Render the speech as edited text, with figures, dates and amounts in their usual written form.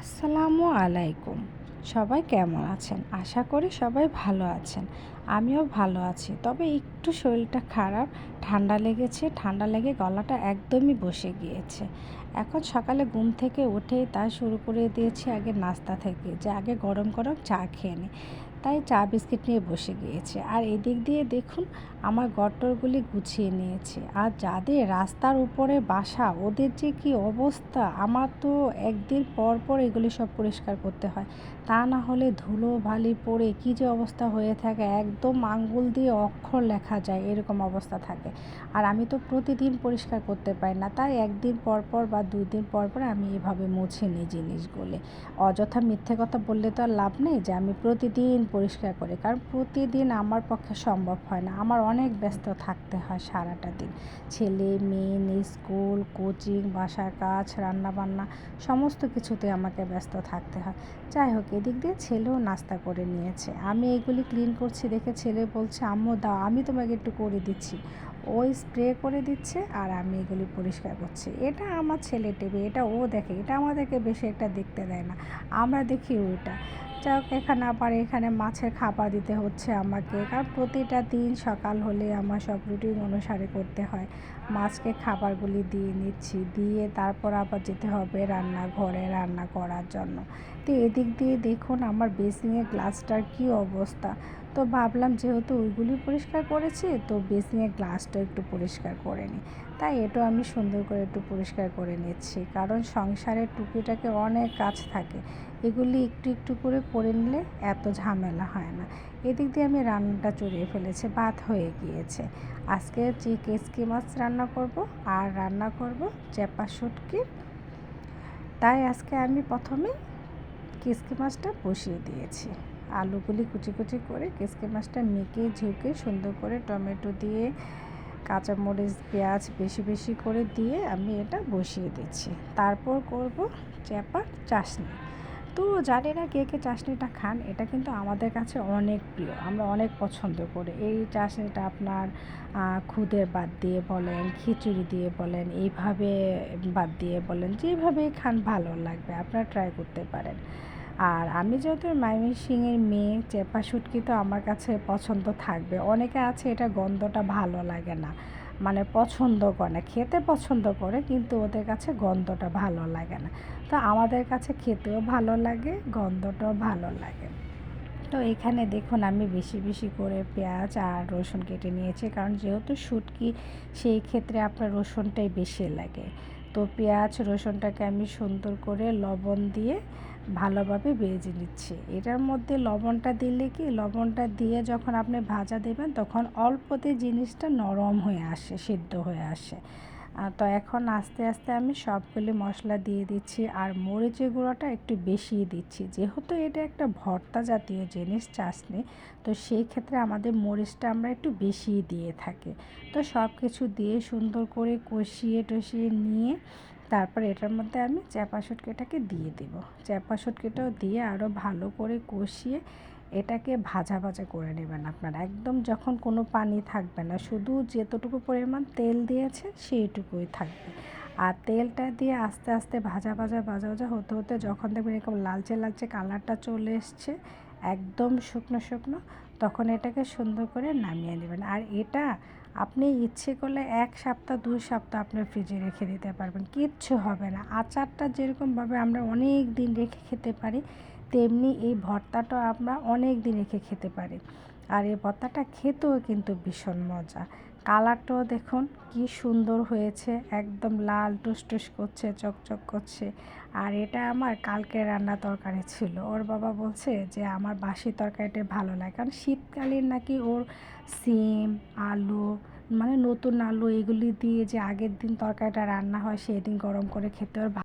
আসসালামু আলাইকুম। সবাই কেমন আছেন? আশা করি সবাই ভালো আছেন। আমিও ভালো আছি। তবে একটু শরীরটা খারাপ, ঠান্ডা লেগেছে। ঠান্ডা লেগে গলাটা একদমই বসে গিয়েছে। এখন সকালে ঘুম থেকে উঠেই তাই শুরু করে দিয়েছি আগে নাস্তা থেকে, যে আগে গরম গরম চা খেয়ে নিই। তাই চা বিস্কিট নিয়ে বসে গিয়েছে। আর এদিক দিয়ে দেখুন আমার ঘর-টরগুলি গুছিয়ে নিয়েছি। আর যাদের রাস্তার উপরে বাসা ওদের যে কী অবস্থা! আমার তো একদিন পর পর এগুলি সব পরিষ্কার করতে হয়। তা না হলে ধুলোবালি পড়ে কী যে অবস্থা হয়ে থাকে, একদম আঙ্গুল দিয়ে অক্ষর লেখা যায় এরকম অবস্থা থাকে। আর আমি তো প্রতিদিন পরিষ্কার করতে পারি না, তাই একদিন পর পর বা ২ দিন পর পর আমি এভাবে মুছে নিই জিনিসগুলি। অযথা মিথ্যে কথা বললে তো আর লাভ নেই যে আমি প্রতিদিন পরিষ্কার করি, কারণ প্রতিদিন আমার পক্ষে সম্ভব হয় না। আমার অনেক ব্যস্ত থাকতে হয় সারাটা দিন। ছেলে মেয়ে, স্কুল, কোচিং, বাসার কাজ, রান্নাবান্না সমস্ত কিছুতে আমাকে ব্যস্ত থাকতে হয়। যাই হোক, এদিক দিয়ে ছেলেও নাস্তা করে নিয়েছে। আমি এগুলি ক্লিন করছি দেখে ছেলে বলছে, আম্মু দাও, আমি তোমাকে একটু করে দিচ্ছি। ওই স্প্রে করে দিচ্ছে আর আমি এগুলি পরিষ্কার করছি। এটা আমার ছেলে টেবে, এটা ও দেখে, এটা আমাদেরকে বেশি একটা দেখতে দেয় না, আমরা দেখি ওইটা। যাই হোক, এখানে মাছের খাবার দিতে হচ্ছে আমাকে, কারণ প্রতিটা দিন সকাল হলে আমার সব রুটিন অনুসারে করতে হয়। মাছকে খাবারগুলি দিয়ে নিচ্ছি, দিয়ে তারপর আবার যেতে হবে রান্নাঘরে রান্না করার জন্য। তো এদিক দিয়ে দেখুন আমার বেসিনের গ্লাসটার কী অবস্থা। তো ভাবলাম যেহেতু ওইগুলি পরিষ্কার করেছি, তো বেসিনের গ্লাসটা একটু পরিষ্কার করে নিই। তাই এটাও আমি সুন্দর করে একটু পরিষ্কার করে নিচ্ছি, কারণ সংসারের টুকিটাকি অনেক কাজ থাকে, এগুলি একটু একটু করে নিলে এত ঝামেলা হয় না। এদিক দিয়ে আমি রান্নাটা চড়িয়ে ফেলেছি, ভাত হয়ে গিয়েছে। আজকে যে কেসকি মাছ রান্না করব, আর রান্না করব চ্যাপা শুটকি। তাই আজকে আমি প্রথমে কেসকি মাছটা বসিয়ে দিয়েছি। আলুগুলি কুচি কুচি করে কেসকি মাছটা মেখে ঝুঁকে সুন্দর করে টমেটো দিয়ে, কাঁচামরিচ, পেঁয়াজ বেশি বেশি করে দিয়ে আমি এটা বসিয়ে দিচ্ছি। তারপর করব চ্যাপার চাশনি। তো জানি না কে কে চাশনিটা খান, এটা কিন্তু আমাদের কাছে অনেক প্রিয়, আমরা অনেক পছন্দ করি এই চাশনিটা। আপনার খুদের বাদ দিয়ে বলেন, খিচুড়ি দিয়ে বলেন, এইভাবে বাদ দিয়ে বলেন, যেভাবেই খান ভালো লাগবে, আপনারা ট্রাই করতে পারেন। আর আমি যেহেতু ময়মনসিংহের মেয়ে, চ্যাপা শুটকি তো আমার কাছে পছন্দ থাকবে। অনেকে আছে এটা গন্ধটা ভালো লাগে না, মানে পছন্দ করে না, খেতে পছন্দ করে কিন্তু ওদের কাছে গন্ধটা ভালো লাগে না। তো আমাদের কাছে খেতেও ভালো লাগে, গন্ধটাও ভালো লাগে। তো এখানে দেখুন আমি বেশি বেশি করে পেঁয়াজ আর রসুন কেটে নিয়েছি, কারণ যেহেতু শুটকি সেই ক্ষেত্রে আপনার রসুনটাই বেশি লাগে। তো পেঁয়াজ রসুনটাকে আমি সুন্দর করে লবণ দিয়ে ভালোভাবে ভেজে নিচ্ছি। এটার মধ্যে লবণটা দিলে কি, লবণটা দিয়ে যখন আপনি ভাজা দেবেন তখন অল্পতে জিনিসটা নরম হয়ে আসে, সিদ্ধ হয়ে আসে। তো এখন আস্তে আস্তে আমি সবগুলি মশলা দিয়ে দিচ্ছি, আর মরিচের গুঁড়োটা একটু বেশিই দিচ্ছি, যেহেতু এটা একটা ভর্তা জাতীয় জিনিস চাশনি। তো সেই ক্ষেত্রে আমাদের মরিচটা আমরা একটু বেশিই দিয়ে থাকি। তো সব কিছু দিয়ে সুন্দর করে কষিয়ে টষিয়ে নিয়ে তারপর এটার মধ্যে আমি চ্যাপা শুটকিটাকে দিয়ে দেব। চ্যাপা শুটকিটাও দিয়ে আরও ভালো করে কষিয়ে এটাকে ভাজা ভাজা করে নেবেন আপনারা, একদম যখন কোনো পানি থাকবে না, শুধু যতটুকু পরিমাণ তেল দিয়েছে সেইটুকুই থাকবে। আর তেলটা দিয়ে আস্তে আস্তে ভাজা ভাজা ভাজা ভাজা হতে হতে যখন দেখবেন এরকম লালচে লালচে কালারটা চলে এসছে, একদম শুকনো শুকনো, তখন এটাকে সুন্দর করে নামিয়ে নেবেন। আর এটা আপনি ইচ্ছে করলে ১ সপ্তাহ ২ সপ্তাহ আপনার ফ্রিজে রেখে দিতে পারবেন, কিচ্ছু হবে না। আচারটা যেরকমভাবে আমরা অনেক দিন রেখে খেতে পারি, তেমনি এই ভর্তাটাও আমরা অনেক দিন রেখে খেতে পারি। আর এই ভর্তাটা খেতেও কিন্তু ভীষণ মজা। কালারটাও দেখুন কি সুন্দর হয়েছে, একদম লাল টুসটুস করছে, চকচক করছে। আর এটা আমার কালকে রান্না তরকারি ছিল, ওর বাবা বলছে যে আমার বাসি তরকারিটা ভালো লাগে, কারণ শীতকালীন নাকি ওর সিম, আলু, মানে নতুন আলু এগুলি দিয়ে যে আগের দিন তরকারিটা রান্না হয় সেই দিন গরম করে খেতে ওর